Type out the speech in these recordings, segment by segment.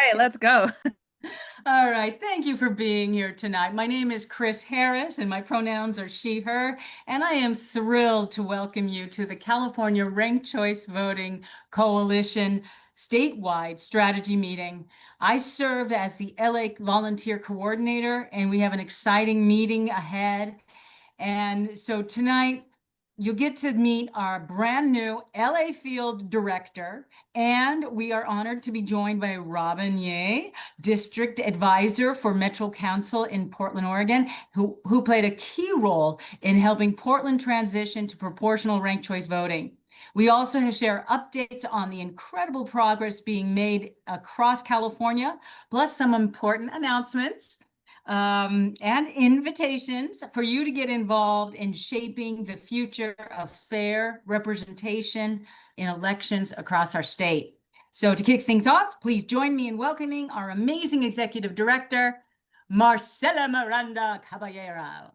right, let's go. All right, thank you for being here tonight. My name is Chris Harris, and my pronouns are she, her, and I am thrilled to welcome you to the California Ranked Choice Voting Coalition statewide strategy meeting. I serve as the LA Volunteer Coordinator, and we have an exciting meeting ahead. And so tonight, you'll get to meet our brand new LA Field Director, and we are honored to be joined by Robin Ye, District Advisor for Metro Council in Portland, Oregon, who played a key role in helping Portland transition to proportional ranked choice voting. We also share updates on the incredible progress being made across California, plus some important announcements and invitations for you to get involved in shaping the future of fair representation in elections across our state. So to kick things off, please join me in welcoming our amazing Executive Director, Marcela Miranda-Caballero.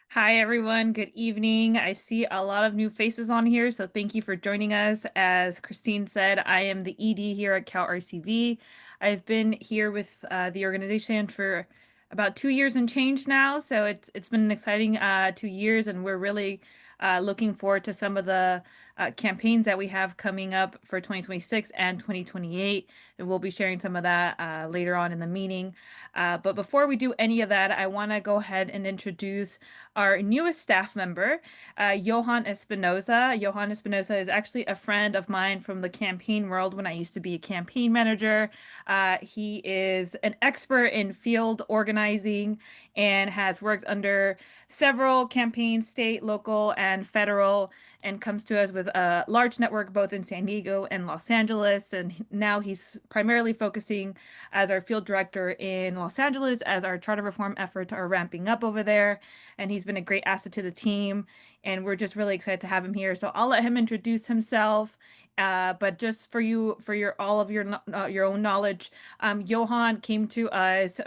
Hi, everyone. Good evening. I see a lot of new faces on here, so thank you for joining us. As Christine said, I am the ED here at PRCV. I've been here with the organization for about 2 years and change now, so it's been an exciting 2 years, and we're really looking forward to some of the campaigns that we have coming up for 2026 and 2028, and we'll be sharing some of that later on in the meeting. But before we do any of that, I want to go ahead and introduce our newest staff member, Johan Espinoza. Johan Espinoza is actually a friend of mine from the campaign world when I used to be a campaign manager. He is an expert in field organizing and has worked under several campaigns, state, local, and federal, and comes to us with a large network both in San Diego and Los Angeles. And now he's primarily focusing as our field director in Los Angeles as our charter reform efforts are ramping up over there. And he's been a great asset to the team. And we're just really excited to have him here. So I'll let him introduce himself. But just for you, for your own knowledge, Johan came to us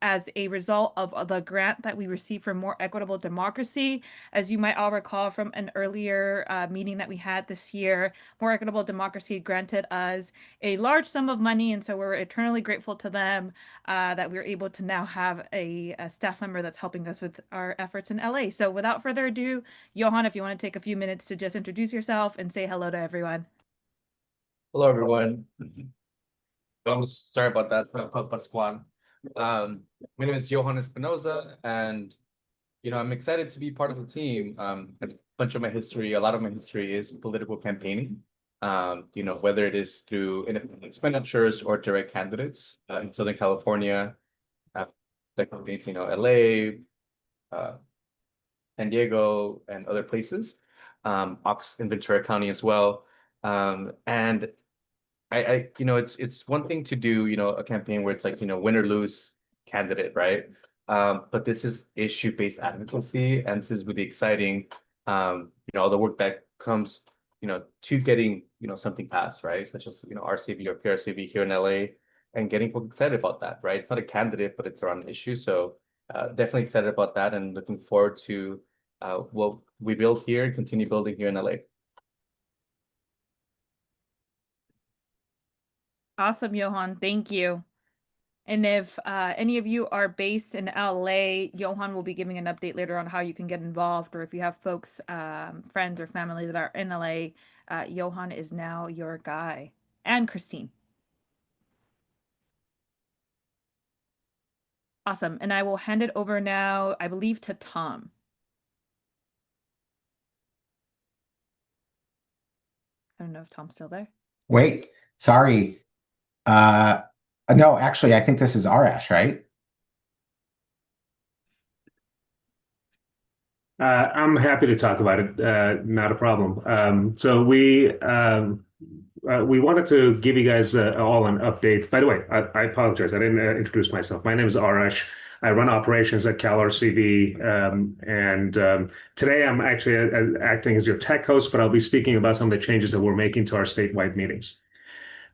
as a result of the grant that we received for More Equitable Democracy. As you might all recall from an earlier meeting that we had this year, More Equitable Democracy granted us a large sum of money, and so we're eternally grateful to them that we're able to now have a staff member that's helping us with our efforts in LA. So without further ado, Johan, if you want to take a few minutes to just introduce yourself and say hello to everyone. Hello, everyone. I'm sorry about that, Pascuan. My name is Johan Espinoza, and I'm excited to be part of the team. A bunch of my history, a lot of my history is political campaigning. Whether it is through independent expenditures or direct candidates in Southern California, that contains LA, San Diego, and other places. In Ventura County as well. And it's one thing to do, a campaign where it's like, win or lose candidate, right? But this is issue-based advocacy, and this is really exciting. All the work that comes, to getting, something passed, right? Such as, RCV or PRCV here in LA, and getting people excited about that, right? It's not a candidate, but it's around an issue. So definitely excited about that, and looking forward to what we build here and continue building here in LA. Awesome, Johan. Thank you. And if any of you are based in LA, Johan will be giving an update later on how you can get involved, or if you have folks, friends or family that are in LA, Johan is now your guy. And Christine. Awesome. And I will hand it over now, I believe, to Tom. I don't know if Tom's still there. Wait, sorry. No, actually, I think this is Arash, right? I'm happy to talk about it. Not a problem. So we wanted to give you guys all an update. By the way, I apologize. I didn't introduce myself. My name is Arash. I run operations at CalRCV, and today I'm actually acting as your tech host, but I'll be speaking about some of the changes that we're making to our statewide meetings.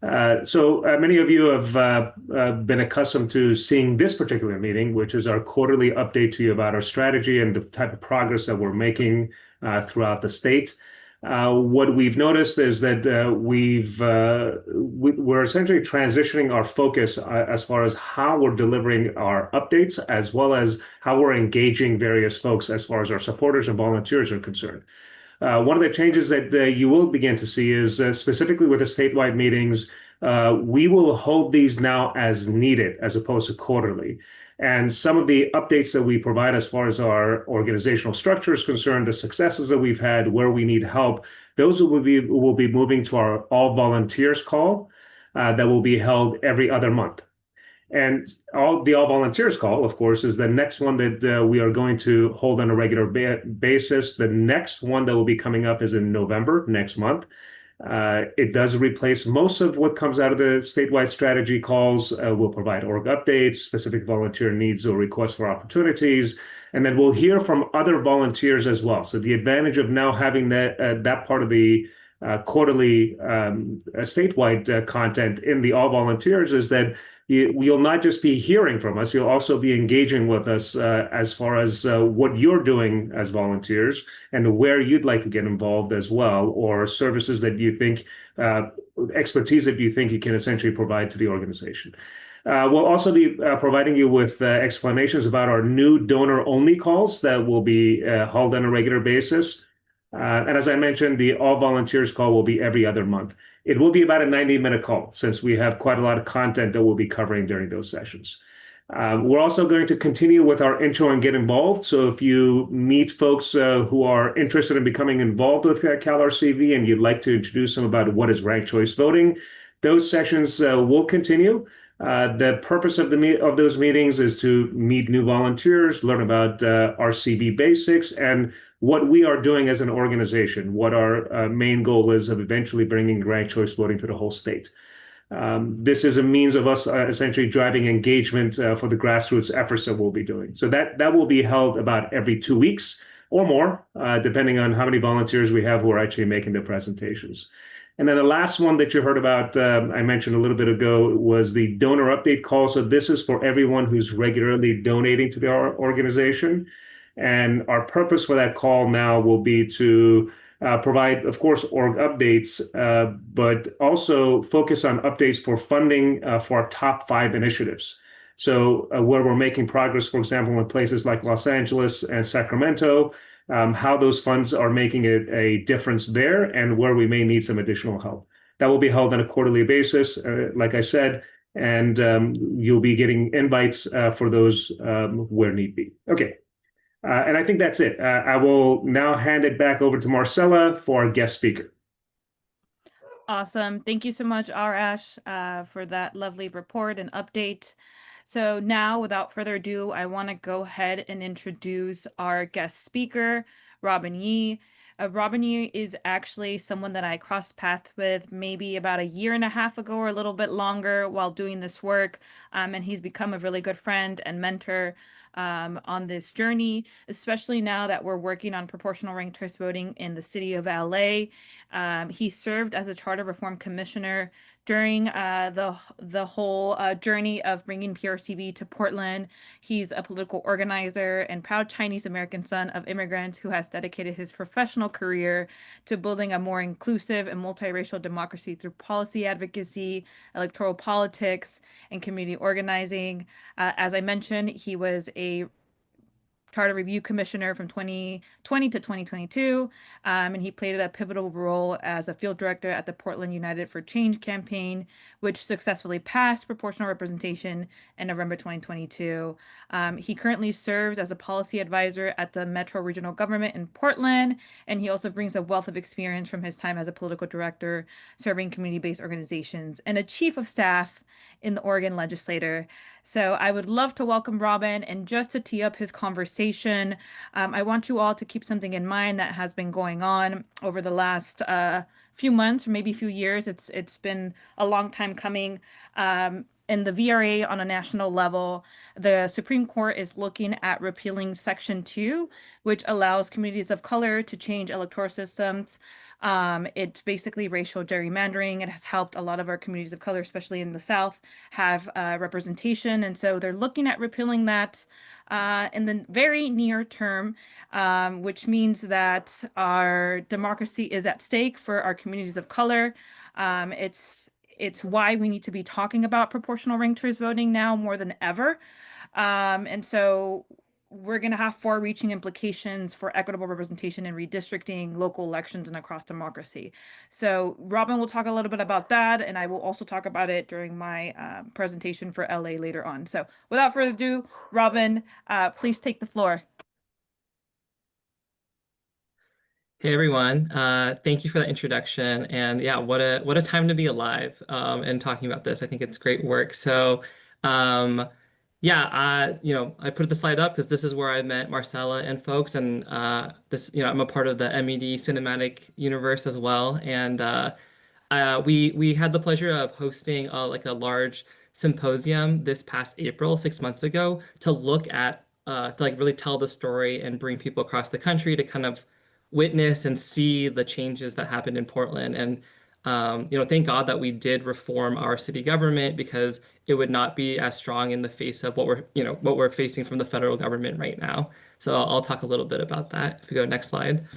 So many of you have been accustomed to seeing this particular meeting, which is our quarterly update to you about our strategy and the type of progress that we're making throughout the state. What we've noticed is that we're essentially transitioning our focus as far as how we're delivering our updates, as well as how we're engaging various folks as far as our supporters and volunteers are concerned. One of the changes that you will begin to see is specifically with the statewide meetings, we will hold these now as needed as opposed to quarterly. And some of the updates that we provide as far as our organizational structure is concerned, the successes that we've had, where we need help, those will be moving to our all volunteers call that will be held every other month. And all volunteers call, of course, is the next one that we are going to hold on a regular basis. The next one that will be coming up is in November next month. It does replace most of what comes out of the statewide strategy calls. We'll provide org updates, specific volunteer needs or requests for opportunities, and then we'll hear from other volunteers as well. So the advantage of now having that part of the quarterly statewide content in the all volunteers is that you'll not just be hearing from us, you'll also be engaging with us as far as what you're doing as volunteers and where you'd like to get involved as well, or services that you think, expertise that you think you can essentially provide to the organization. We'll also be providing you with explanations about our new donor-only calls that will be held on a regular basis. And as I mentioned, the all volunteers call will be every other month. It will be about a 90-minute call since we have quite a lot of content that we'll be covering during those sessions. We're also going to continue with our intro and get involved. So if you meet folks who are interested in becoming involved with CalRCV and you'd like to introduce them about what is ranked choice voting, those sessions will continue. The purpose of those meetings is to meet new volunteers, learn about RCV basics, and what we are doing as an organization, what our main goal is of eventually bringing ranked choice voting to the whole state. This is a means of us essentially driving engagement for the grassroots efforts that we'll be doing. So that will be held about every 2 weeks or more, depending on how many volunteers we have who are actually making the presentations. And then the last one that you heard about, I mentioned a little bit ago, was the donor update call. So this is for everyone who's regularly donating to our organization. And our purpose for that call now will be to provide, of course, org updates, but also focus on updates for funding for our top 5 initiatives. So where we're making progress, for example, in places like Los Angeles and Sacramento, how those funds are making a difference there and where we may need some additional help. That will be held on a quarterly basis, like I said, and you'll be getting invites for those where need be. Okay. And I think that's it. I will now hand it back over to Marcela for our guest speaker. Awesome. Thank you so much, Arash, for that lovely report and update. So now, without further ado, I want to go ahead and introduce our guest speaker, Robin Yee. Robin Yee is actually someone that I crossed paths with maybe about a year and a half ago or a little bit longer while doing this work. And he's become a really good friend and mentor on this journey, especially now that we're working on proportional ranked choice voting in the city of LA. He served as a charter reform commissioner during the whole journey of bringing PRCV to Portland. He's a political organizer and proud Chinese American son of immigrants who has dedicated his professional career to building a more inclusive and multiracial democracy through policy advocacy, electoral politics, and community organizing. As I mentioned, he was a Charter Review Commissioner from 2020 to 2022, and he played a pivotal role as a field director at the Portland United for Change campaign, which successfully passed proportional representation in November 2022. He currently serves as a policy advisor at the Metro Regional Government in Portland, and he also brings a wealth of experience from his time as a political director, serving community-based organizations, and a chief of staff in the Oregon legislature. So I would love to welcome Robin, and just to tee up his conversation, I want you all to keep something in mind that has been going on over the last few months or maybe few years. It's been a long time coming. In the VRA on a national level, the Supreme Court is looking at repealing Section 2, which allows communities of color to change electoral systems It's basically racial gerrymandering. It has helped a lot of our communities of color, especially in the South, have representation. And so they're looking at repealing that in the very near term, which means that our democracy is at stake for our communities of color. It's why we need to be talking about proportional ranked choice voting now more than ever. And so we're going to have far-reaching implications for equitable representation in redistricting, local elections, and across democracy. So Robin will talk a little bit about that, and I will also talk about it during my presentation for LA later on. So without further ado, Robin, please take the floor. Hey everyone, thank you for that introduction. And yeah, what a time to be alive and talking about this. I think it's great work. So yeah, I put the slide up because this is where I met Marcela and folks, and I'm a part of the MED cinematic universe as well. And we had the pleasure of hosting like a large symposium this past April, 6 months ago, to look at to like really tell the story and bring people across the country to kind of witness and see the changes that happened in Portland. And thank God that we did reform our city government, because it would not be as strong in the face of what we're facing from the federal government right now. So I'll talk a little bit about that if we go next slide.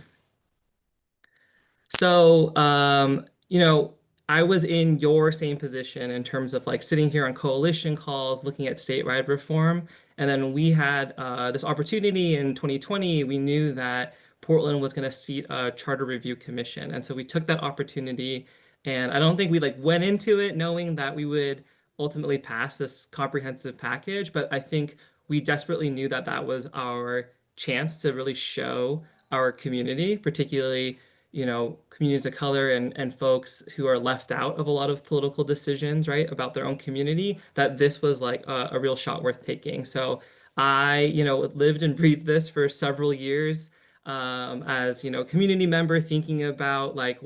So, I was in your same position in terms of like sitting here on coalition calls, looking at statewide reform. And then we had this opportunity in 2020. We knew that Portland was going to seat a charter review commission. And so we took that opportunity. And I don't think we like went into it knowing that we would ultimately pass this comprehensive package, but I think we desperately knew that that was our chance to really show our community, particularly communities of color and folks who are left out of a lot of political decisions, right, about their own community, that this was like a real shot worth taking. So I, lived and breathed this for several years as, community member, thinking about like,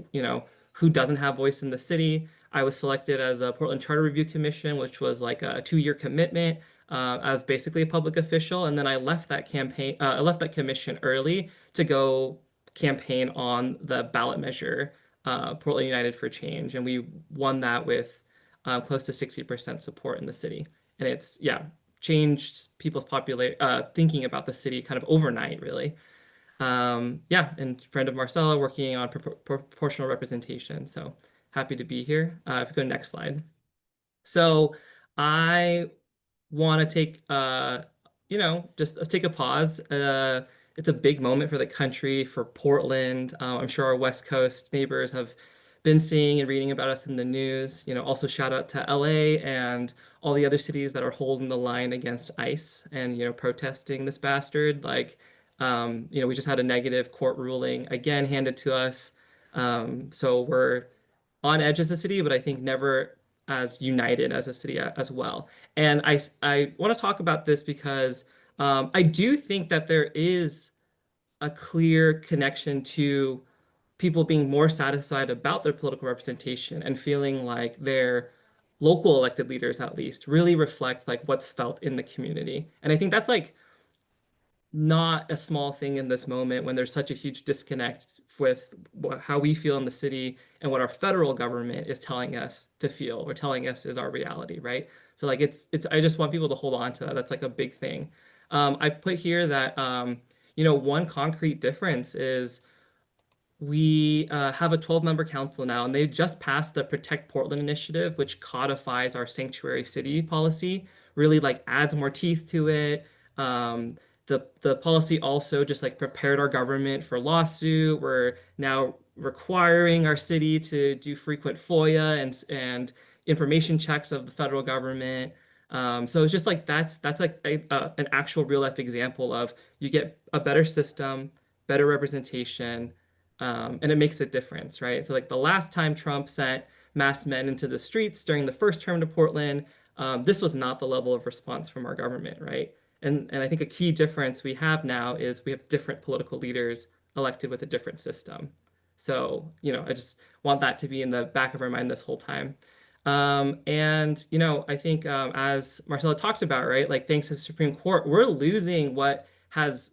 who doesn't have voice in the city. I was selected as a Portland Charter Review Commission, which was like a 2-year commitment as basically a public official. And then I left that commission early to go campaign on the ballot measure, Portland United for Change, and we won that with close to 60% support in the city. And it's changed people's thinking about the city kind of overnight, really. And friend of Marcella, working on proportional representation. So happy to be here. If you go to next slide. So I want to take just take a pause. It's a big moment for the country, for Portland. I'm sure our West Coast neighbors have been seeing and reading about us in the news. Also shout out to LA and all the other cities that are holding the line against ICE and, protesting this bastard. Like, we just had a negative court ruling again handed to us. So we're on edge as a city, but I think never as united as a city as well. And I want to talk about this because I do think that there is a clear connection to people being more satisfied about their political representation and feeling like their local elected leaders, at least, really reflect like what's felt in the community. And I think that's like not a small thing in this moment when there's such a huge disconnect with how we feel in the city and what our federal government is telling us to feel or telling us is our reality, right? So like it's I just want people to hold on to that. That's like a big thing. I put here that one concrete difference is we have a 12-member council now, and they just passed the Protect Portland initiative, which codifies our sanctuary city policy, really like adds more teeth to it. The policy also just like prepared our government for lawsuit. We're now requiring our city to do frequent FOIA and information checks of the federal government. So it's just like that's like an actual real life example of you get a better system, better representation, and it makes a difference, right? So like the last time Trump sent masked men into the streets during the first term to Portland, this was not the level of response from our government, right? And I think a key difference we have now is we have different political leaders elected with a different system. So, I just want that to be in the back of our mind this whole time. I think as Marcella talked about, right, like thanks to the Supreme Court, we're losing what has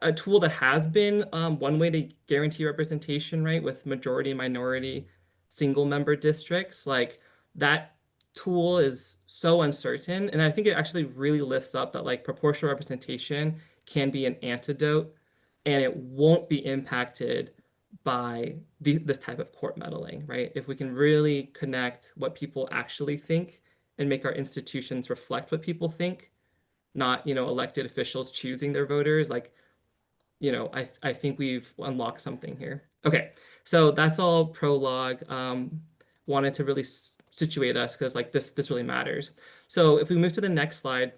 a tool that has been one way to guarantee representation, right, with majority and minority single member districts. Like that tool is so uncertain, and I think it actually really lifts up that like proportional representation can be an antidote, and it won't be impacted by this type of court meddling, right? If we can really connect what people actually think and make our institutions reflect what people think, not, elected officials choosing their voters, like, I think we've unlocked something here. Okay, so that's all prologue. Wanted to really situate us because like this really matters. So if we move to the next slide,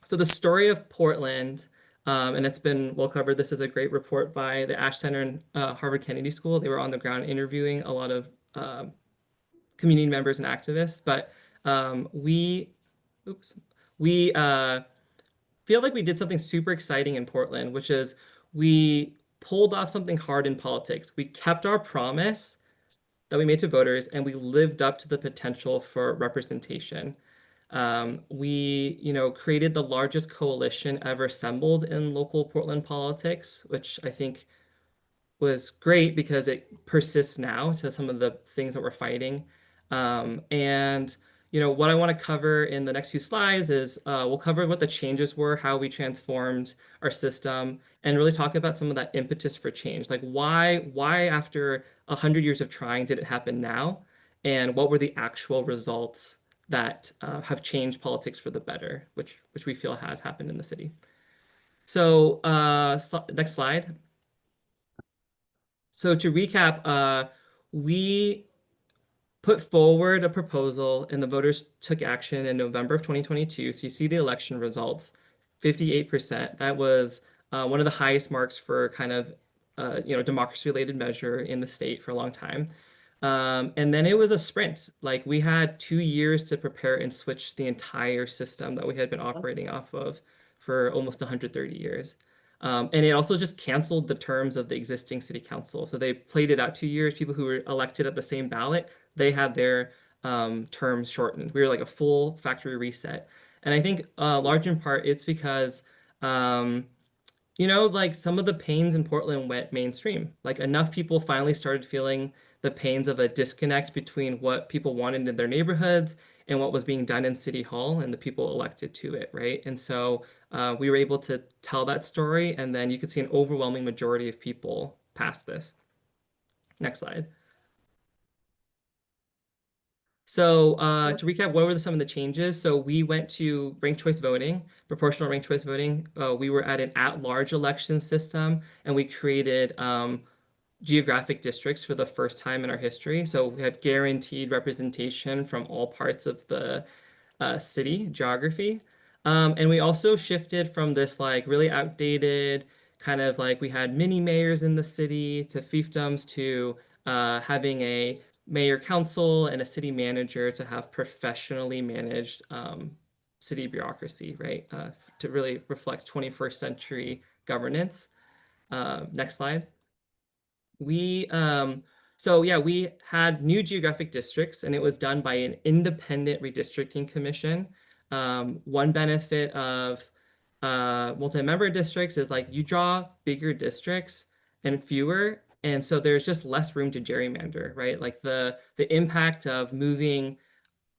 so the story of Portland, and it's been well covered. This is a great report by the Ash Center and Harvard Kennedy School. They were on the ground interviewing a lot of community members and activists, but we feel like we did something super exciting in Portland, which is we pulled off something hard in politics. We kept our promise that we made to voters, and we lived up to the potential for representation. We, created the largest coalition ever assembled in local Portland politics, which I think was great because it persists now to some of the things that we're fighting. And what I want to cover in the next few slides is we'll cover what the changes were, how we transformed our system, and really talk about some of that impetus for change. Like why after 100 years of trying did it happen now? And what were the actual results that have changed politics for the better, which we feel has happened in the city. So next slide. So to recap, we put forward a proposal and the voters took action in November of 2022. So you see the election results, 58%. That was one of the highest marks for kind of, democracy-related measure in the state for a long time. And then it was a sprint. Like we had 2 years to prepare and switch the entire system that we had been operating off of for almost 130 years. And it also just canceled the terms of the existing city council. So they played it out 2 years. People who were elected at the same ballot, they had their terms shortened. We were like a full factory reset. And I think large in part, it's because, like some of the pains in Portland went mainstream. Like enough people finally started feeling the pains of a disconnect between what people wanted in their neighborhoods and what was being done in City Hall and the people elected to it, right? And so we were able to tell that story, and then you could see an overwhelming majority of people pass this. Next slide. So to recap, what were some of the changes? So we went to ranked choice voting, proportional ranked choice voting. We were at an at-large election system, and we created geographic districts for the first time in our history. So we had guaranteed representation from all parts of the city geography. And we also shifted from this like really outdated kind of like we had mini mayors in the city to fiefdoms to having a mayor council and a city manager to have professionally managed city bureaucracy, right? To really reflect 21st century governance. Next slide. So yeah, we had new geographic districts, and it was done by an independent redistricting commission. One benefit of multi-member districts is like you draw bigger districts and fewer, and so there's just less room to gerrymander, right? Like the impact of moving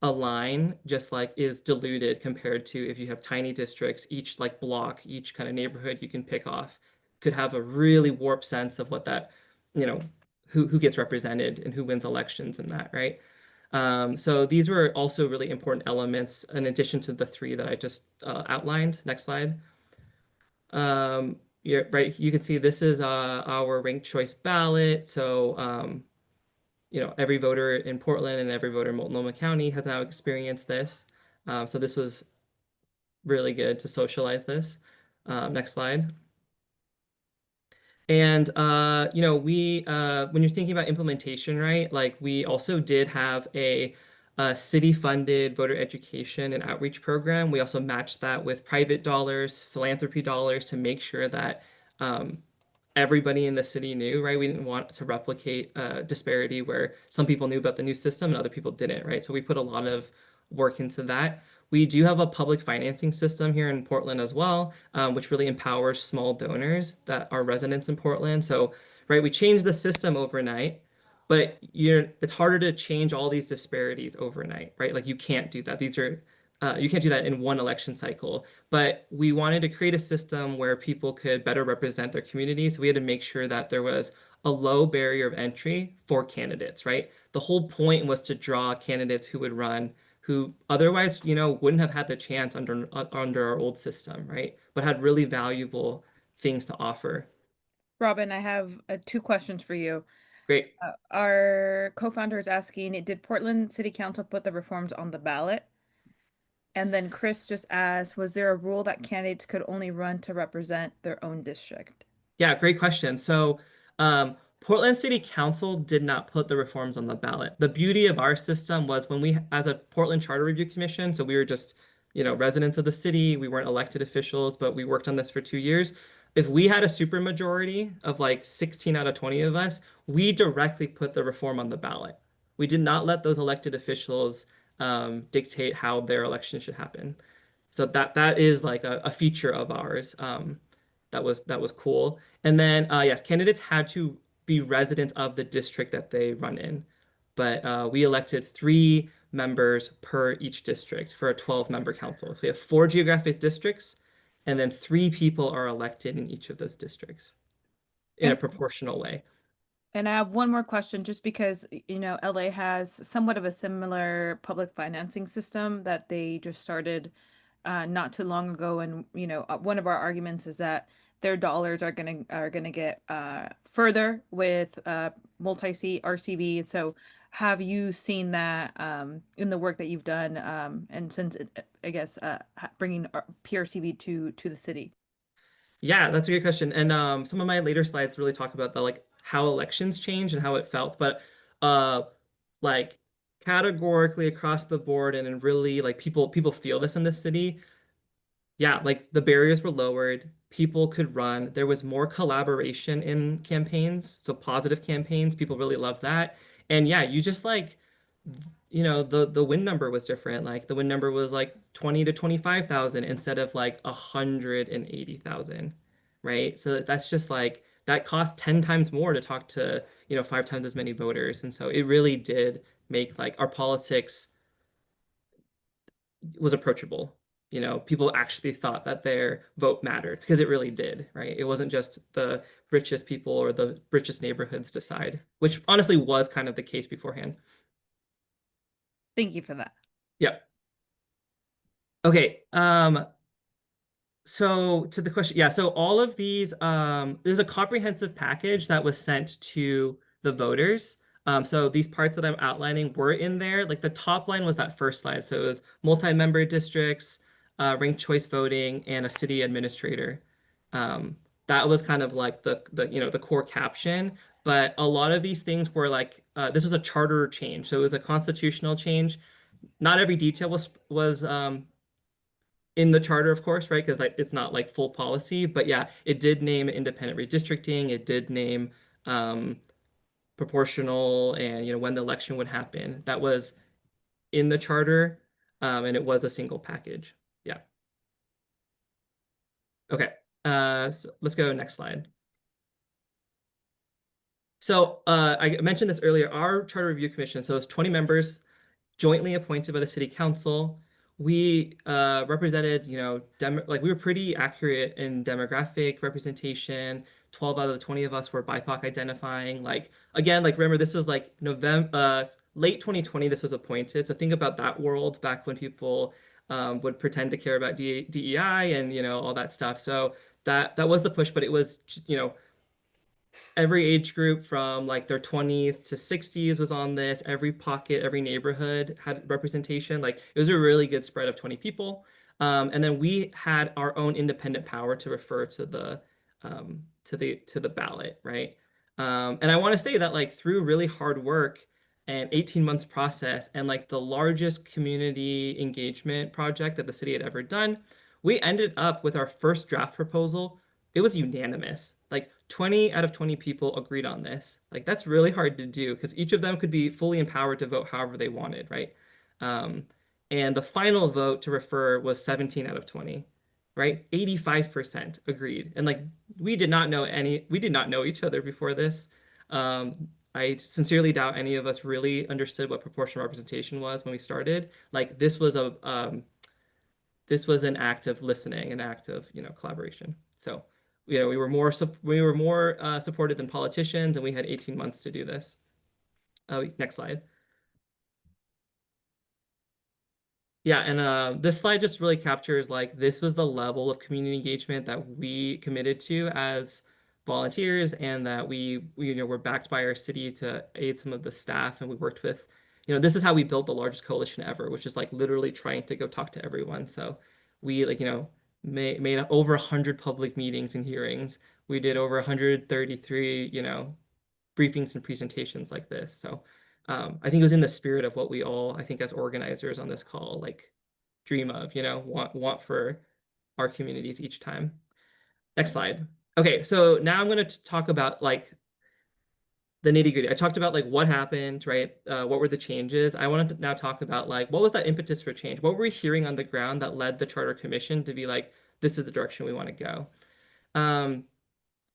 a line just like is diluted compared to if you have tiny districts, each like block, each kind of neighborhood you can pick off could have a really warped sense of what that, who gets represented and who wins elections and that, right? So these were also really important elements in addition to the three that I just outlined. Next slide. Yeah, right. You can see this is our ranked choice ballot. So, every voter in Portland and every voter in Multnomah County has now experienced this. So this was really good to socialize this. Next slide. And we when you're thinking about implementation, right? Like we also did have a city-funded voter education and outreach program. We also matched that with private dollars, philanthropy dollars to make sure that everybody in the city knew, right? We didn't want to replicate a disparity where some people knew about the new system and other people didn't, right? So we put a lot of work into that. We do have a public financing system here in Portland as well, which really empowers small donors that are residents in Portland. So, right, we changed the system overnight, but it's harder to change all these disparities overnight, right? Like you can't do that. You can't do that in one election cycle. But we wanted to create a system where people could better represent their communities. So we had to make sure that there was a low barrier of entry for candidates, right? The whole point was to draw candidates who would run who otherwise, wouldn't have had the chance under our old system, right? But had really valuable things to offer. Robin, I have two questions for you. Great. Our co-founder is asking, did Portland City Council put the reforms on the ballot? And then Chris just asked, was there a rule that candidates could only run to represent their own district? Yeah, great question. So, Portland City Council did not put the reforms on the ballot. The beauty of our system was when we, as a Portland Charter Review Commission, so we were just, residents of the city, we weren't elected officials, but we worked on this for 2 years. If we had a supermajority of like 16 out of 20 of us, we directly put the reform on the ballot. We did not let those elected officials dictate how their election should happen. So that is like a feature of ours. That was cool. And then yes, candidates had to be residents of the district that they run in. But we elected 3 members per each district for a 12-member council. So we have 4 geographic districts, and then 3 people are elected in each of those districts in a proportional way. And I have one more question, just because, LA has somewhat of a similar public financing system that they just started not too long ago. And, one of our arguments is that their dollars are gonna get further with multi-seat RCV. So have you seen that in the work that you've done and since I guess bringing PRCV to the city? Yeah, that's a good question. And some of my later slides really talk about the like how elections changed and how it felt. But like categorically across the board and in really like people feel this in the city. Yeah, like the barriers were lowered. People could run. There was more collaboration in campaigns, so positive campaigns. People really love that. And yeah, you just like the win number was different. Like the win number was like 20 to 25,000 instead of like 180,000, right? So that's just like that cost 10 times more to talk to, 5 times as many voters. And so it really did make like our politics was approachable. People actually thought that their vote mattered because it really did, right? It wasn't just the richest people or the richest neighborhoods decide, which honestly was kind of the case beforehand. Thank you for that. Yep. Okay. So to the question, yeah, so all of these, there's a comprehensive package that was sent to the voters. So these parts that I'm outlining were in there. Like the top line was that first slide. So it was multi-member districts, ranked choice voting, and a city administrator. That was kind of like the core caption. But a lot of these things were like, this was a charter change. So it was a constitutional change. Not every detail was in the charter, of course, right? Because like it's not like full policy, but yeah, it did name independent redistricting. It did name proportional and when the election would happen. That was in the charter, and it was a single package. Yeah. Okay. So let's go next slide. So I mentioned this earlier. Our charter review commission, so it's 20 members jointly appointed by the city council. We represented, we were pretty accurate in demographic representation. 12 out of the 20 of us were BIPOC identifying. Like again, like remember this was like November, late 2020. This was appointed. So think about that world back when people would pretend to care about DEI and all that stuff. So that was the push, but it was every age group from like their 20s to 60s was on this. Every pocket, every neighborhood had representation. Like it was a really good spread of 20 people. And then we had our own independent power to refer to the ballot, right? And I want to say that like through really hard work and 18 months process and like the largest community engagement project that the city had ever done, we ended up with our first draft proposal. It was unanimous. Like 20 out of 20 people agreed on this. Like that's really hard to do because each of them could be fully empowered to vote however they wanted, right? And the final vote to refer was 17 out of 20, right? 85% agreed. And like we did not know each other before this. I sincerely doubt any of us really understood what proportional representation was when we started. Like this was an act of listening, an act of, collaboration. So, we were more supported than politicians, and we had 18 months to do this. Oh, next slide. Yeah, and this slide just really captures like this was the level of community engagement that we committed to as volunteers, and that we were backed by our city to aid some of the staff, and we worked with, this is how we built the largest coalition ever, which is like literally trying to go talk to everyone. So we like, made over 100 public meetings and hearings. We did over 133, briefings and presentations like this. So I think it was in the spirit of what we all, I think as organizers on this call, like dream of, want for our communities each time. Next slide. Okay, so now I'm going to talk about like the nitty gritty. I talked about like what happened, right? What were the changes? I wanted to now talk about like what was that impetus for change? What were we hearing on the ground that led the Charter Commission to be like, this is the direction we want to go?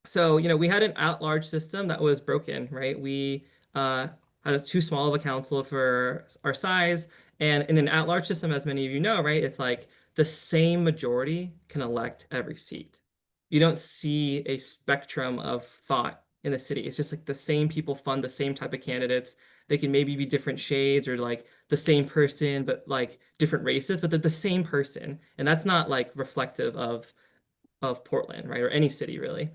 So, we had an at-large system that was broken, right? We had too small of a council for our size. And in an at-large system, as many of you know, right, it's like the same majority can elect every seat. You don't see a spectrum of thought in the city. It's just like the same people fund the same type of candidates. They can maybe be different shades or like the same person, but like different races, but they're the same person. And that's not like reflective of Portland, right? Or any city really.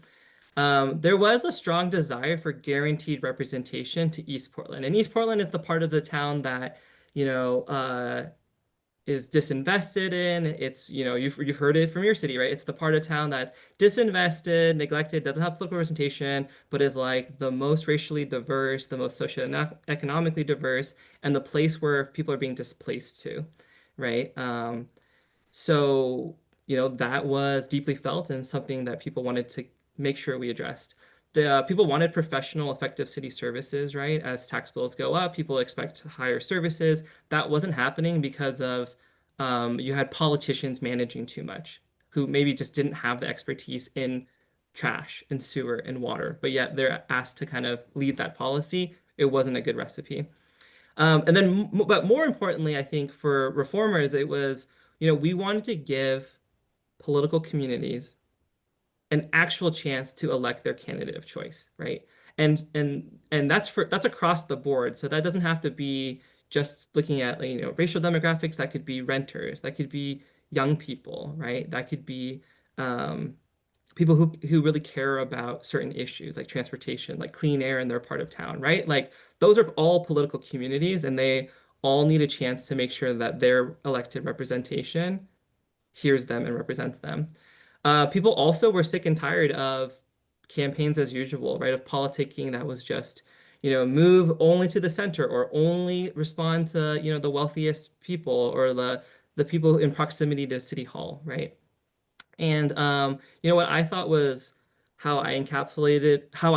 There was a strong desire for guaranteed representation to East Portland. And East Portland is the part of the town that, is disinvested in. It's, you've heard it from your city, right? It's the part of town that's disinvested, neglected, doesn't have political representation, but is like the most racially diverse, the most socioeconomically diverse, and the place where people are being displaced to, right? So, that was deeply felt and something that people wanted to make sure we addressed. The people wanted professional, effective city services, right? As tax bills go up, people expect higher services. That wasn't happening because of you had politicians managing too much, who maybe just didn't have the expertise in trash and sewer and water, but yet they're asked to kind of lead that policy. It wasn't a good recipe. But more importantly, I think for reformers, it was, we wanted to give political communities an actual chance to elect their candidate of choice, right? And that's across the board. So that doesn't have to be just looking at racial demographics. That could be renters. That could be young people, right? That could be people who really care about certain issues like transportation, like clean air in their part of town, right? Like those are all political communities, and they all need a chance to make sure that their elected representation hears them and represents them. People also were sick and tired of campaigns as usual, right? Of politicking that was just, move only to the center or only respond to, the wealthiest people or the people in proximity to City Hall, right? And what I thought was how I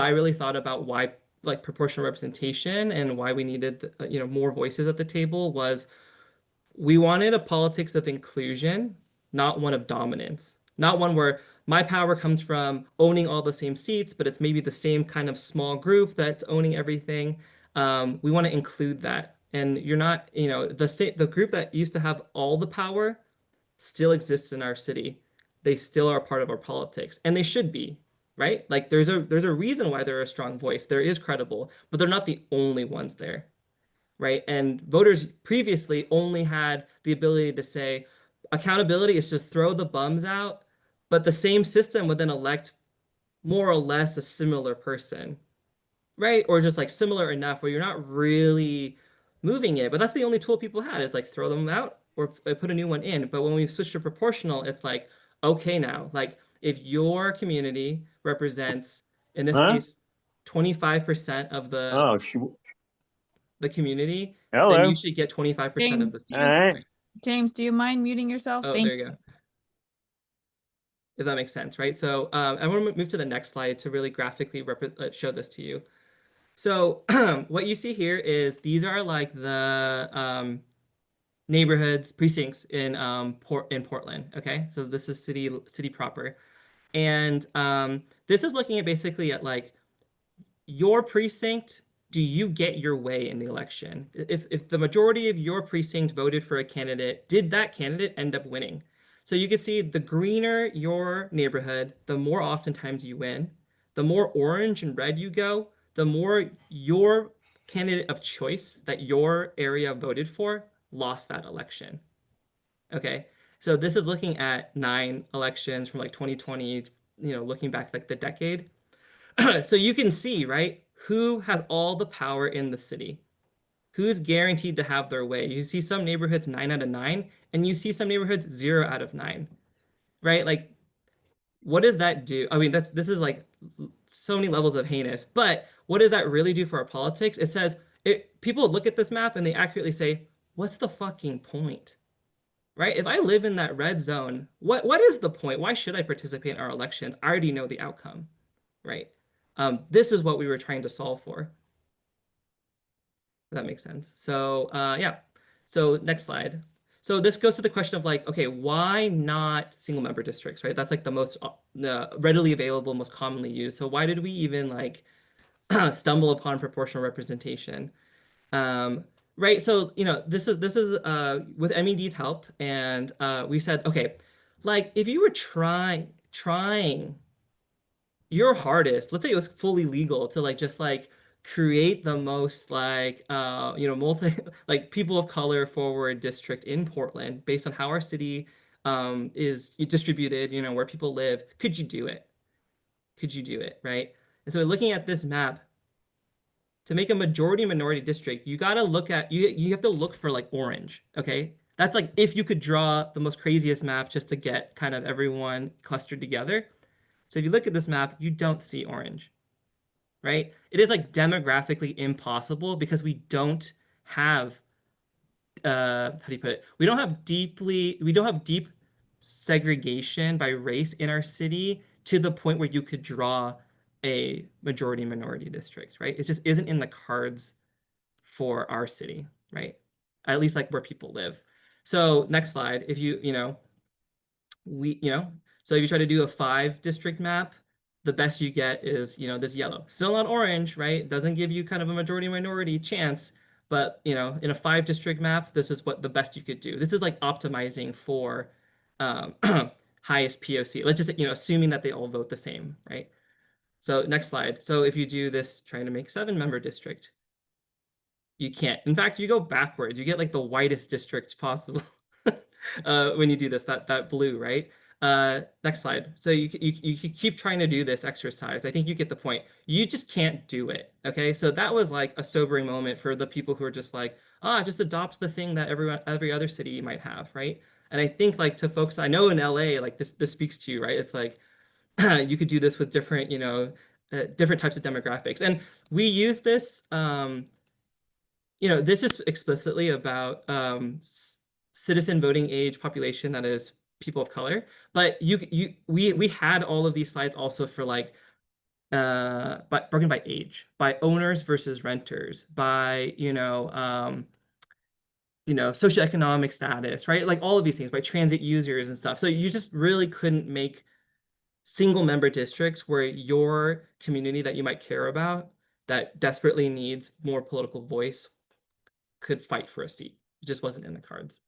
really thought about why like proportional representation and why we needed more voices at the table was we wanted a politics of inclusion, not one of dominance. Not one where my power comes from owning all the same seats, but it's maybe the same kind of small group that's owning everything. We want to include that. And you're not, the group that used to have all the power still exists in our city. They still are part of our politics, and they should be, right? Like there's a reason why they're a strong voice. There is credible, but they're not the only ones there, right? And voters previously only had the ability to say accountability is just throw the bums out, but the same system would then elect more or less a similar person, right? Or just like similar enough where you're not really moving it, but that's the only tool people had is like throw them out or put a new one in. But when we switch to proportional, it's like, okay, now, like if your community represents, in this Huh? case, 25% of Oh, the community, then hello. you should get 25% of the All seats. right. James, do you mind muting yourself? Oh, Thank there you go. If that makes sense, right? So I want to move to the next slide to really graphically show this to you. So what you see here is these are like the neighborhoods, precincts in Portland. Okay, so this is city proper, and this is looking at basically at like your precinct, do you get your way in the election? If the majority of your precinct voted for a candidate, did that candidate end up winning? So you can see the greener your neighborhood, the more oftentimes you win. The more orange and red you go, the more your candidate of choice that your area voted for lost that election. Okay. So this is looking at 9 elections from like 2020, looking back like the decade. So you can see, right, who has all the power in the city, who's guaranteed to have their way. You see some neighborhoods 9 out of 9, and you see some neighborhoods 0 out of 9, right? Like, what does that do? I mean, this is like so many levels of heinous, but what does that really do for our politics? It says people look at this map and they accurately say, what's the fucking point? Right? If I live in that red zone, what is the point? Why should I participate in our elections? I already know the outcome, right? This is what we were trying to solve for. If that makes sense. So yeah. So next slide. So this goes to the question of like, okay, why not single member districts, right? That's like the most readily available, most commonly used. So why did we even like stumble upon proportional representation? Right. So, this is with MED's help, and we said, okay, like if you were trying your hardest, let's say it was fully legal to like just like create the most like multi like people of color forward district in Portland based on how our city is distributed, where people live, could you do it? Could you do it, right? And so looking at this map, to make a majority minority district, you gotta look at you have to look for like orange, okay? That's like if you could draw the most craziest map just to get kind of everyone clustered together. So if you look at this map, you don't see orange, right? It is like demographically impossible because we don't have how do you put it? We don't have deep segregation by race in our city to the point where you could draw a majority minority district, right? It just isn't in the cards for our city, right? At least like where people live. So next slide, if we, so if you try to do a 5 district map, the best you get is, this yellow. Still not orange, right? Doesn't give you kind of a majority minority chance, but, in a 5 district map, this is what the best you could do. This is like optimizing for highest POC. Let's just, assuming that they all vote the same, right? So next slide. So if you do this, trying to make 7-member district, you can't. In fact, you go backwards. You get like the whitest district possible when you do this, that blue, right? Next slide. So you keep trying to do this exercise. I think you get the point. You just can't do it. Okay. So that was like a sobering moment for the people who are just like, just adopt the thing that every other city might have, right? And I think like to folks I know in LA, like this speaks to you, right? It's like you could do this with different, different types of demographics. And we use this this is explicitly about citizen voting age population that is people of color, but we had all of these slides also for like but broken by age, by owners versus renters, by socioeconomic status, right? Like all of these things, by transit users and stuff. So you just really couldn't make single member districts where your community that you might care about that desperately needs more political voice could fight for a seat. It just wasn't in the cards.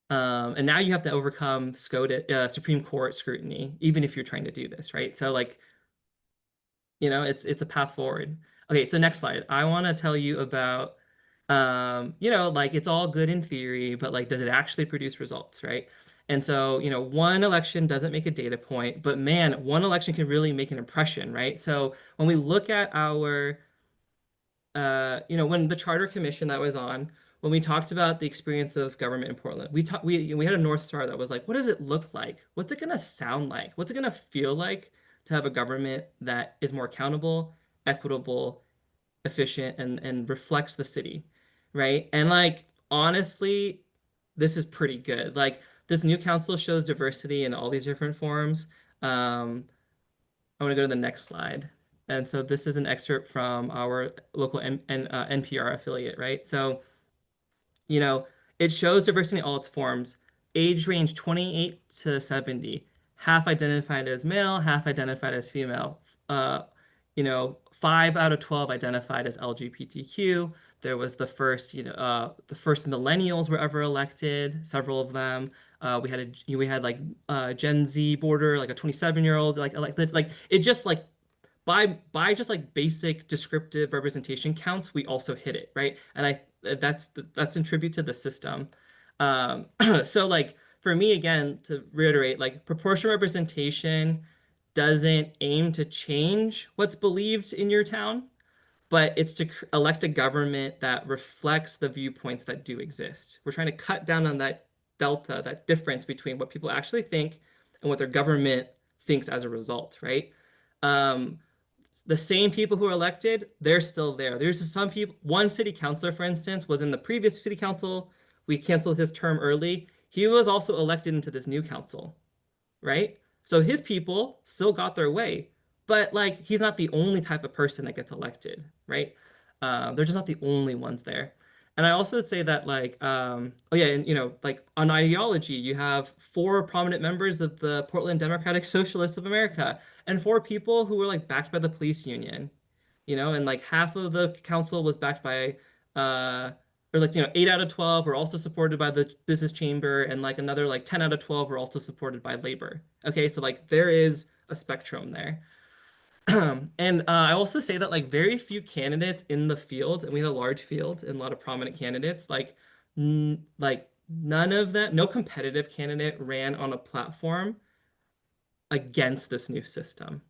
And now you have to overcome Supreme Court scrutiny, even if you're trying to do this, right? So like, it's a path forward. Okay, so next slide. I want to tell you about, like it's all good in theory, but like, does it actually produce results, right? And so, one election doesn't make a data point, but man, one election can really make an impression, right? So when we look at our when the charter commission that was on, when we talked about the experience of government in Portland, we had a North Star that was like, what does it look like? What's it gonna sound like? What's it gonna feel like to have a government that is more accountable, equitable, efficient, and reflects the city, right? And like honestly, this is pretty good. Like this new council shows diversity in all these different forms. I want to go to the next slide. And so this is an excerpt from our local NPR affiliate, right? So You know, it shows diversity in all its forms. Age range 28 to 70. Half identified as male, half identified as female. 5 out of 12 identified as LGBTQ. There was the first millennials were ever elected, several of them. We had like Gen Z border, like a 27-year-old like elected. Like it just like by just like basic descriptive representation counts, we also hit it, right? And that's in tribute to the system. So like for me again, to reiterate, like proportional representation doesn't aim to change what's believed in your town, but it's to elect a government that reflects the viewpoints that do exist. We're trying to cut down on that delta, that difference between what people actually think and what their government thinks as a result, right? Um, the same people who are elected, they're still there. There's some people, one city councilor, for instance, was in the previous city council. We canceled his term early. He was also elected into this new council, right? So his people still got their way, but like he's not the only type of person that gets elected, right? They're just not the only ones there. And I also would say that like, oh yeah, and like on ideology, you have 4 prominent members of the Portland Democratic Socialists of America and 4 people who were like backed by the police union, and like half of the council was backed by, or like, 8 out of 12 were also supported by the business chamber, and like another like 10 out of 12 were also supported by labor. Okay, so like there is a spectrum there. And I also say that like very few candidates in the field, and we had a large field and a lot of prominent candidates, like none of them, no competitive candidate ran on a platform against this new system.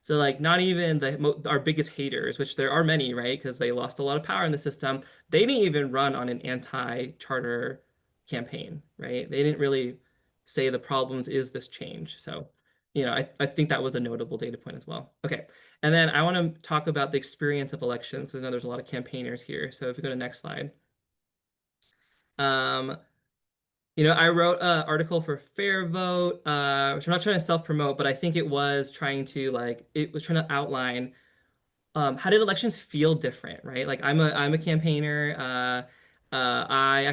So like not even our biggest haters, which there are many, right? Because they lost a lot of power in the system. They didn't even run on an anti-charter campaign, right? They didn't really say the problems is this change. So, I think that was a notable data point as well. Okay. And then I want to talk about the experience of elections. I know there's a lot of campaigners here. So if we go to next slide. Um, I wrote an article for Fair Vote, which I'm not trying to self-promote, but I think it was trying to outline how did elections feel different, right? Like I'm a campaigner. I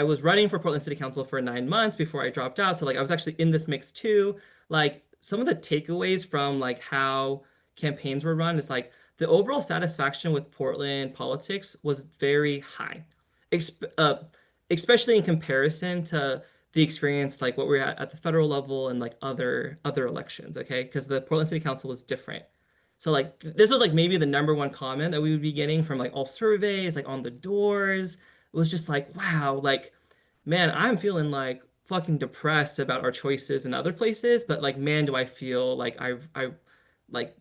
was running for Portland City Council for 9 months before I dropped out. So like I was actually in this mix too. Like some of the takeaways from like how campaigns were run is like the overall satisfaction with Portland politics was very high. Exp Especially in comparison to the experience like what we're at the federal level and like other elections, okay? Because the Portland City Council was different. So like this was like maybe the number 1 comment that we would be getting from like all surveys, like on the doors. It was just like, wow, like, man, I'm feeling like fucking depressed about our choices in other places, but like, man, do I feel like like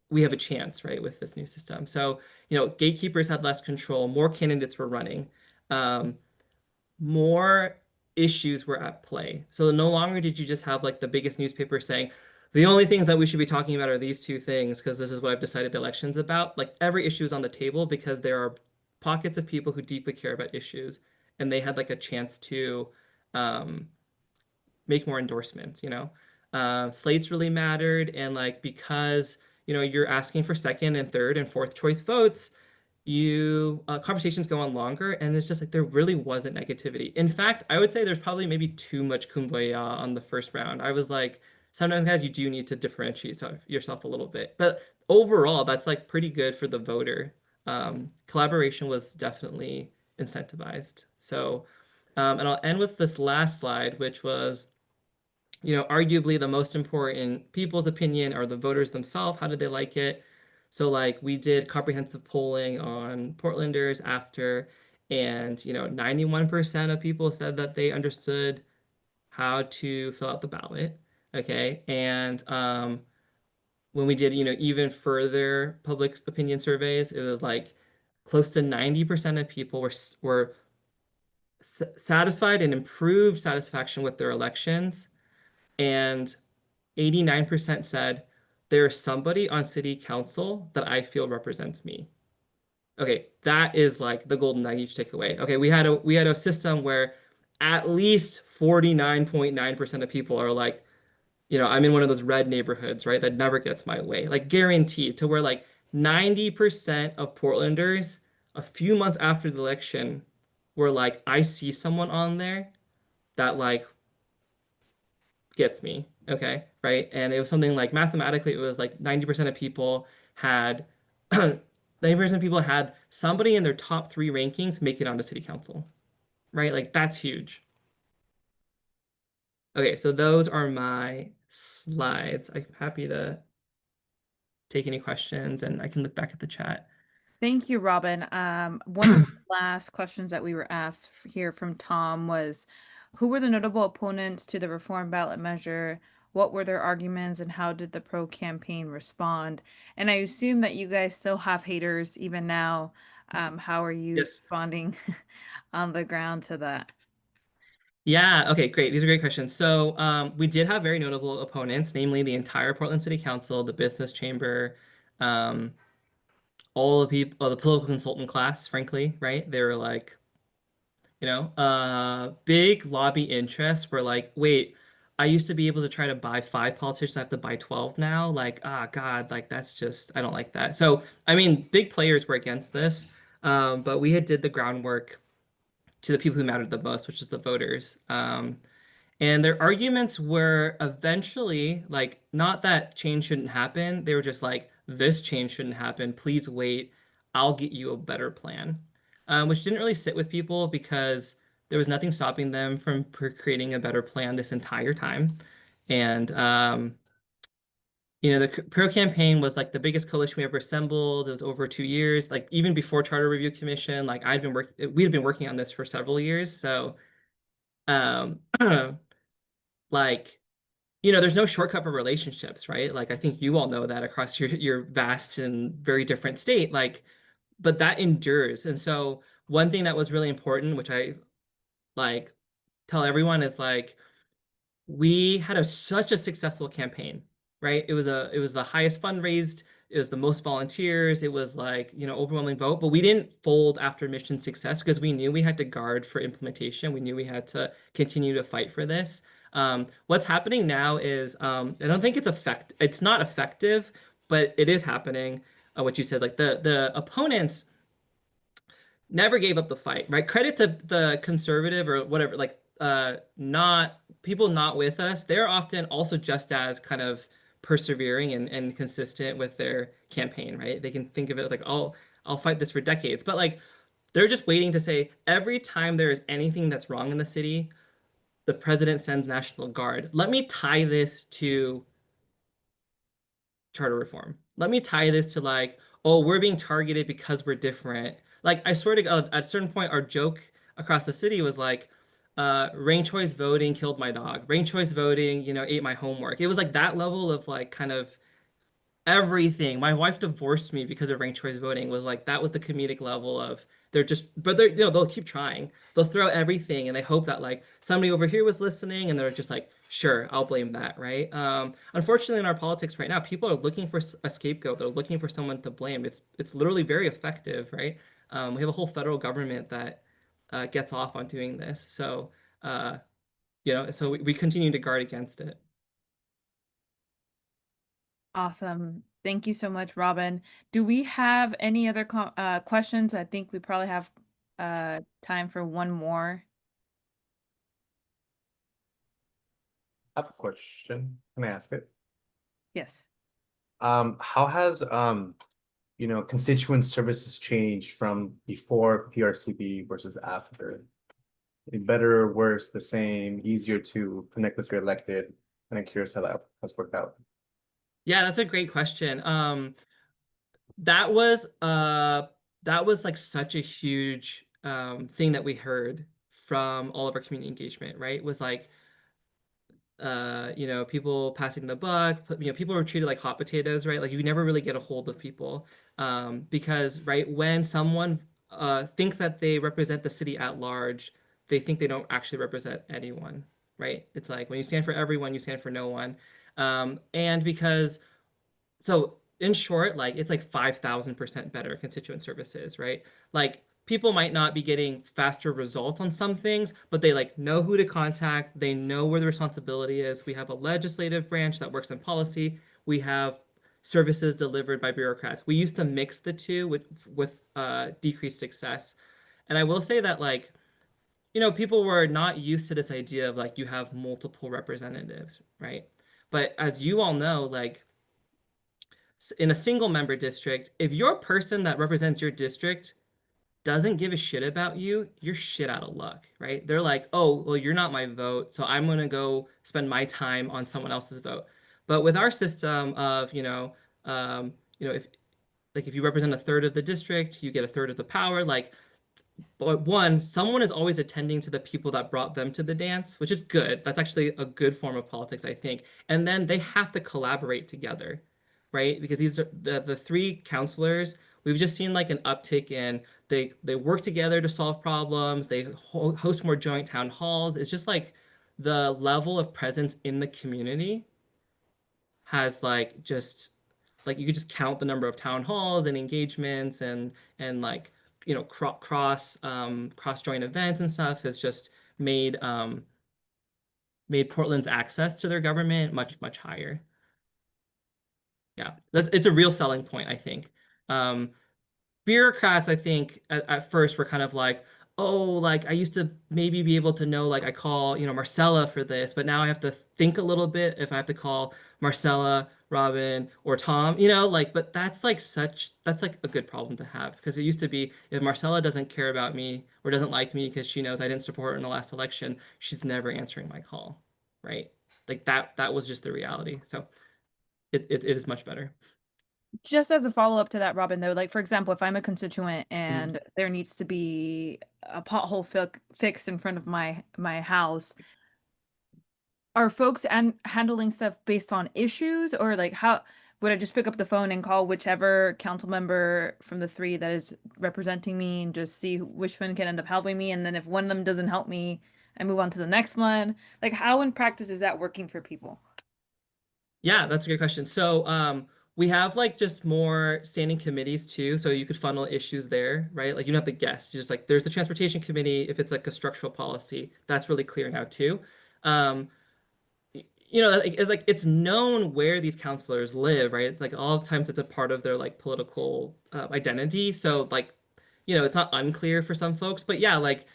we have a chance, right, with this new system. So, gatekeepers had less control, more candidates were running. More issues were at play. So no longer did you just have like the biggest newspaper saying, the only things that we should be talking about are these 2 things because this is what I've decided the election's about. Like every issue is on the table because there are pockets of people who deeply care about issues and they had like a chance to make more endorsements, Slates really mattered and like because, you're asking for second and third and fourth choice votes, conversations go on longer and it's just like there really wasn't negativity. In fact, I would say there's probably maybe too much kumbaya on the first round. I was like, sometimes guys, you do need to differentiate yourself a little bit. But overall, that's like pretty good for the voter. Collaboration was definitely incentivized. So, and I'll end with this last slide, which was, arguably the most important people's opinion are the voters themselves. How did they like it? So like we did comprehensive polling on Portlanders after, and 91% of people said that they understood how to fill out the ballot. Okay. And when we did, even further public opinion surveys, it was like close to 90% of people were satisfied and improved satisfaction with their elections. And 89% said there's somebody on city council that I feel represents me. Okay, that is like the golden nugget you should take away. Okay, we had a system where at least 49.9% of people are like, I'm in one of those red neighborhoods, right? That never gets my way. Like guaranteed to where like 90% of Portlanders a few months after the election where like I see someone on there that like gets me, okay, right? And it was something like mathematically, it was like 90% of people had 90% of people had somebody in their top three rankings make it onto city council, right? Like that's huge. Okay, so those are my slides. I'm happy to take any questions and I can look back at the chat. Thank you, Robin. One of the last questions that we were asked here from Tom was, who were the notable opponents to the reform ballot measure? What were their arguments and how did the pro campaign respond? And I assume that you guys still have haters even now. How are you Yes. responding on the ground to that? Yeah, okay, great. These are great questions. So we did have very notable opponents, namely the entire Portland City Council, the business chamber, um, all the people, the political consultant class, frankly, right? They were like, big lobby interests were like, wait, I used to be able to try to buy 5 politicians, I have to buy 12 now. Like, ah, God, like that's just, I don't like that. So, I mean, big players were against this, but we had did the groundwork to the people who mattered the most, which is the voters. And their arguments were eventually like, not that change shouldn't happen. They were just like, this change shouldn't happen. Please wait. I'll get you a better plan. Which didn't really sit with people because there was nothing stopping them from creating a better plan this entire time. And, the pro campaign was like the biggest coalition we ever assembled. It was over 2 years, like even before Charter Review Commission, like we had been working on this for several years. So, um, like, there's no shortcut for relationships, right? Like I think you all know that across your vast and very different state, like, but that endures. And so one thing that was really important, which I like tell everyone is like we had such a successful campaign, right? It was the highest fundraised, it was the most volunteers, it was like, overwhelming vote, but we didn't fold after mission success because we knew we had to guard for implementation. We knew we had to continue to fight for this. What's happening now is I don't think it's not effective, but it is happening. What you said, like the opponents never gave up the fight, right? Credit to the conservative or whatever, like not people not with us. They're often also just as kind of persevering and consistent with their campaign, right? They can think of it as like, oh, I'll fight this for decades. But like they're just waiting to say every time there is anything that's wrong in the city, the president sends National Guard. Let me tie this to charter reform. Let me tie this to like, oh, we're being targeted because we're different. Like, I swear to God, at a certain point, our joke across the city was like, ranked choice voting killed my dog. Ranked choice voting, ate my homework. It was like that level of like kind of everything. My wife divorced me because of ranked choice voting was like that was the comedic level of they'll keep trying. They'll throw everything and they hope that like somebody over here was listening and they're just like, sure, I'll blame that, right? Unfortunately in our politics right now, people are looking for a scapegoat. They're looking for someone to blame. It's literally very effective, right? We have a whole federal government that gets off on doing this. So so we continue to guard against it. Awesome. Thank you so much, Robin. Do we have any other questions? I think we probably have time for one more. I have a question. Can I ask it? Yes. How has constituent services changed from before PRCV versus after? Better, worse, the same, easier to connect with your elected? And I'm curious how that has worked out. Yeah, that's a great question. That was like such a huge thing that we heard from all of our community engagement, right? Was like people passing the buck, people were treated like hot potatoes, right? Like you never really get a hold of people. Because right when someone thinks that they represent the city at large, they think they don't actually represent anyone, right? It's like when you stand for everyone, you stand for no one. And because so in short, like it's like 5,000% better constituent services, right? Like people might not be getting faster results on some things, but they like know who to contact. They know where the responsibility is. We have a legislative branch that works in policy. We have services delivered by bureaucrats. We used to mix the two with decreased success. And I will say that like people were not used to this idea of like you have multiple representatives, right? But as you all know, like in a single member district, if your person that represents your district doesn't give a shit about you, you're shit out of luck, right? They're like, oh, well, you're not my vote, so I'm gonna go spend my time on someone else's vote. But with our system of, if like if you represent a third of the district, you get a third of the power. Like, but one, someone is always attending to the people that brought them to the dance, which is good. That's actually a good form of politics, I think. And then they have to collaborate together, right? Because these are the three counselors. We've just seen like an uptick in they work together to solve problems. They host more joint town halls. It's just like the level of presence in the community has like just like you could just count the number of town halls and engagements and like cross joint events and stuff has just made Portland's access to their government much higher. Yeah, it's a real selling point, I think. Um, Bureaucrats, I think, at first were kind of like, oh, like I used to maybe be able to know, like I call, Marcella for this, but now I have to think a little bit if I have to call Marcella, Robin, or Tom, like, but that's like a good problem to have because it used to be if Marcella doesn't care about me or doesn't like me because she knows I didn't support her in the last election, she's never answering my call, right? Like that was just the reality. So it is much better. Just as a follow-up to that, Robin, though, like for example, if I'm a constituent Mhm. and there needs to be a pothole fixed in front of my house, are folks and handling stuff based on issues, or like how would I just pick up the phone and call whichever council member from the three that is representing me and just see which one can end up helping me, and then if one of them doesn't help me, I move on to the next one? Like how in practice is that working for people? Yeah, that's a good question. So, we have like just more standing committees too, so you could funnel issues there, right? Like you don't have to guess. You just like there's the transportation committee if it's like a structural policy. That's really clear now too. Um, like it's known where these counselors live, right? It's like all the times it's a part of their like political identity. So like, it's not unclear for some folks, but yeah, like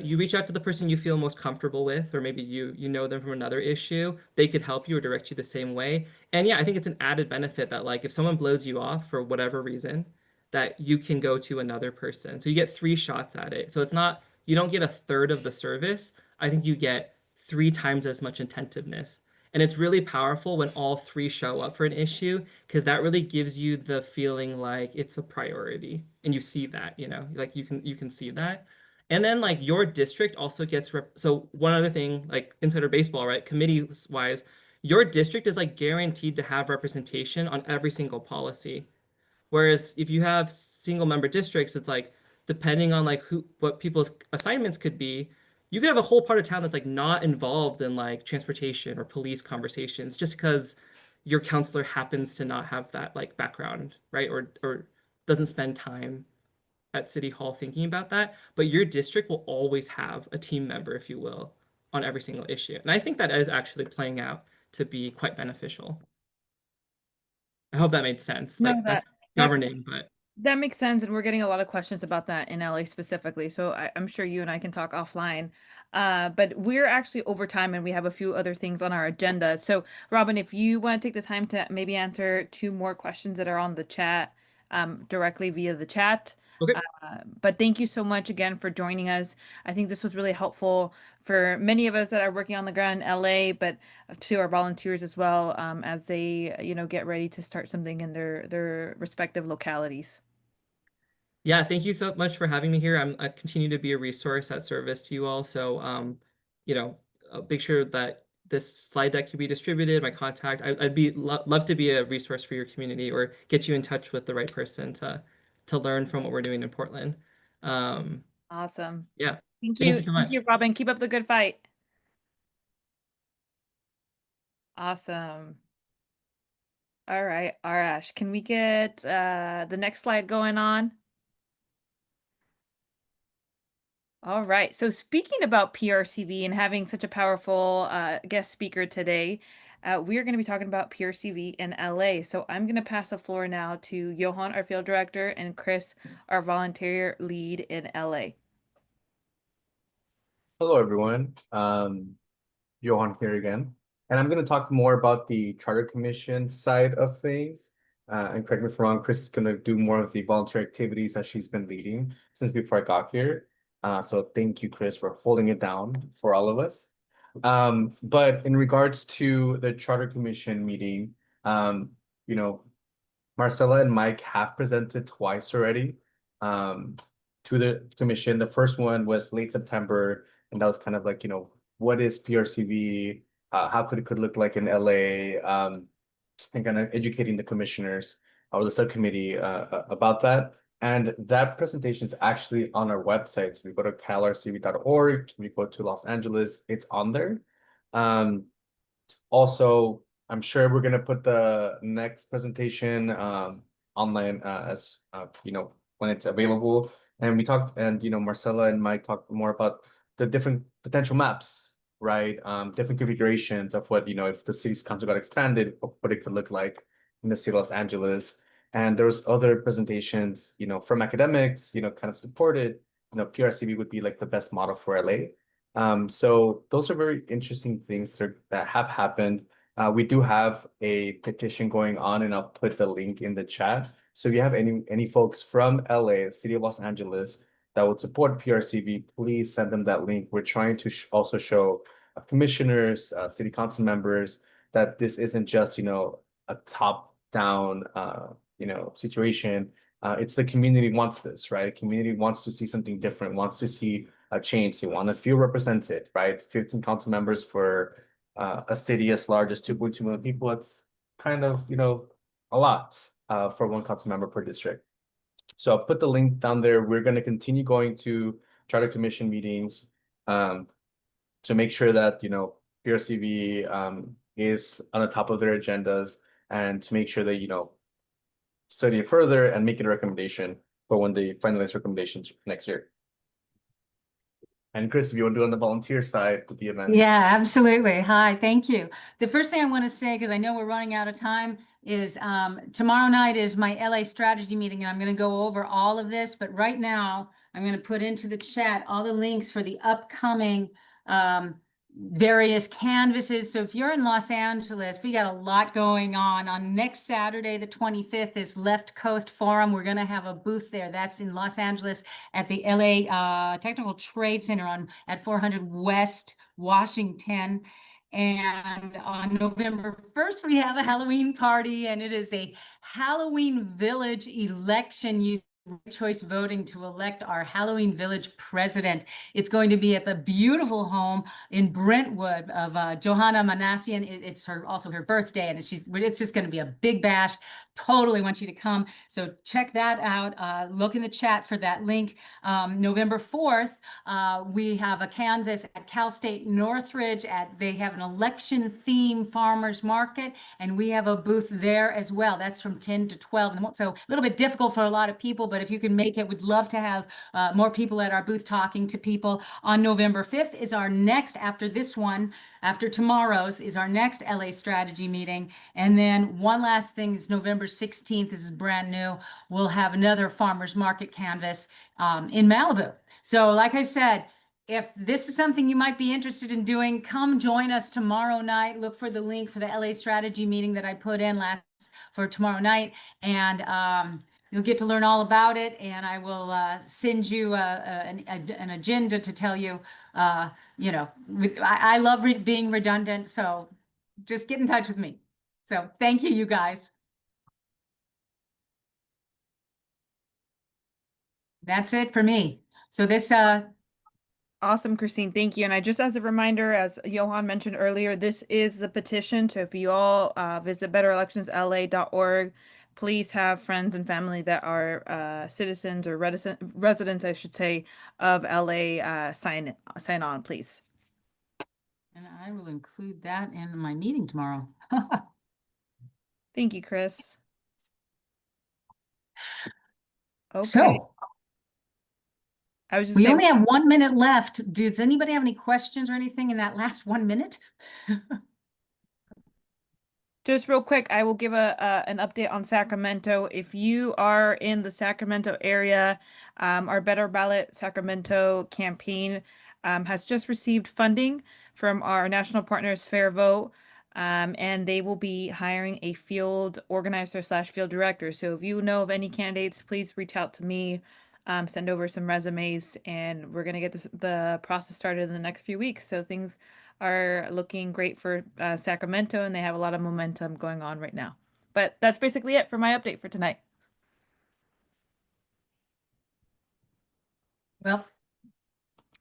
you reach out to the person you feel most comfortable with, or maybe you know them from another issue. They could help you or direct you the same way. And yeah, I think it's an added benefit that like if someone blows you off for whatever reason, that you can go to another person. So you get three shots at it. So it's not you don't get a third of the service. I think you get three times as much attentiveness. And it's really powerful when all three show up for an issue because that really gives you the feeling like it's a priority. And you see that, like you can see that. And then like your district also gets so one other thing, like insider baseball, right? Committee wise, your district is like guaranteed to have representation on every single policy. Whereas if you have single member districts, it's like depending on like what people's assignments could be, you could have a whole part of town that's like not involved in like transportation or police conversations just because your counselor happens to not have that like background, right? Or doesn't spend time at City Hall thinking about that. But your district will always have a team member, if you will, on every single issue. And I think that is actually playing out to be quite beneficial. I hope that made sense. No, Like that's that governing, but that makes sense, and we're getting a lot of questions about that in LA specifically. So I'm sure you and I can talk offline. But we're actually over time, and we have a few other things on our agenda. So, Robin, if you want to take the time to maybe answer two more questions that are on the chat, directly via the chat. okay. But thank you so much again for joining us. I think this was really helpful for many of us that are working on the ground in LA, but to our volunteers as well, as they, get ready to start something in their respective localities. Yeah, thank you so much for having me here. I continue to be a resource at service to you all. So, you know, make sure that this slide deck can be distributed, my contact. I'd be love to be a resource for your community or get you in touch with the right person to learn from what we're doing in Portland. Um, Awesome. yeah, Thank thank you. you so Thank much. you, Robin. Keep up the good fight. Awesome. All right, Arash, can we get the next slide going on? All right. So speaking about PRCV and having such a powerful guest speaker today, we are going to be talking about PRCV in LA. So I'm going to pass the floor now to Johan, our field director, and Chris, our volunteer lead in LA. Hello, everyone. Johan here again, and I'm going to talk more about the Charter Commission side of things. And correct me if I'm wrong, Chris is going to do more of the volunteer activities that she's been leading since before I got here. So thank you, Chris, for holding it down for all of us. But in regards to the Charter Commission meeting, you know, Marcela and Mike have presented twice already um, to the commission. The first one was late September, and that was kind of like, what is PRCV? How could look like in LA? And kind of educating the commissioners or the subcommittee about that. And that presentation is actually on our website. So we go to calrcv.org, we go to Los Angeles, it's on there. Also, I'm sure we're gonna put the next presentation online as when it's available. And we talked, and Marcela and Mike talked more about the different potential maps, right? Different configurations of what if the city's council got expanded, what it could look like in the city of Los Angeles. And there's other presentations, from academics, kind of supported. PRCB would be like the best model for LA. So those are very interesting things that have happened. We do have a petition going on, and I'll put the link in the chat. So if you have any folks from LA, City of Los Angeles, that would support PRCV, please send them that link. We're trying to also show commissioners, city council members that this isn't just a top-down situation. It's the community wants this, right? Community wants to see something different, wants to see a change. They want to feel represented, right? 15 council members for a city as large as 2.2 million people. It's kind of, a lot for one council member per district. So I'll put the link down there. We're going to continue going to Charter Commission meetings to make sure that, PRCV is on the top of their agendas, and to make sure that, study it further and make it a recommendation for when they finalize recommendations next year. And Chris, if you want to do on the volunteer side with the events. Yeah, absolutely. Hi, thank you. The first thing I want to say, because I know we're running out of time, is tomorrow night is my LA strategy meeting, and I'm going to go over all of this. But right now, I'm going to put into the chat all the links for the upcoming various canvases. So if you're in Los Angeles, we got a lot going on. On next Saturday, the 25th, is Left Coast Forum. We're going to have a booth there. That's in Los Angeles at the LA Technical Trade Center at 400 West Washington. And on November 1st, we have a Halloween party, and it is a Halloween Village election choice voting to elect our Halloween Village president. It's going to be at the beautiful home in Brentwood of Johanna Manassian. It's also her birthday, and it's just going to be a big bash. Totally want you to come. So check that out. Look in the chat for that link. November 4th, we have a canvas at Cal State Northridge. They have an election theme farmers market, and we have a booth there as well. That's from 10 to 12. So a little bit difficult for a lot of people, but if you can make it, we'd love to have more people at our booth talking to people. On November 5th is our next, after tomorrow's, is our next LA strategy meeting. And then one last thing is November 16th, this is brand new, we'll have another farmers market canvas in Malibu. So like I said, if this is something you might be interested in doing, come join us tomorrow night. Look for the link for the LA strategy meeting that I put in for tomorrow night. And you'll get to learn all about it, and I will send you an agenda to tell you, I love being redundant, so just get in touch with me. So thank you, you guys. That's it for me. So this Awesome, Christine. Thank you. And just as a reminder, as Johan mentioned earlier, this is the petition. So if you all visit betterelectionsla.org, please have friends and family that are citizens or residents, I should say, of LA sign on, please. And I will include that in my meeting tomorrow. Thank you, Chris. Okay. So I was just we saying, only have 1 minute left. Does anybody have any questions or anything in that last 1 minute? just real quick, I will give an update on Sacramento. If you are in the Sacramento area, our Better Ballot Sacramento campaign has just received funding from our national partners, Fair Vote, and they will be hiring a field organizer / field director. So if you know of any candidates, please reach out to me, send over some resumes, and we're gonna get the process started in the next few weeks. So things are looking great for Sacramento, and they have a lot of momentum going on right now. But that's basically it for my update for tonight. Well,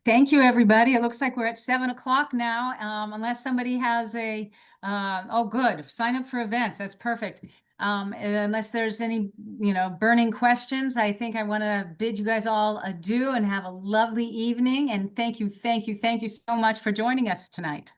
thank you, everybody. It looks like we're at 7 o'clock now. Unless somebody has a, oh, good, sign up for events. That's perfect. Unless there's any, burning questions, I think I want to bid you guys all adieu and have a lovely evening. And thank you so much for joining us tonight.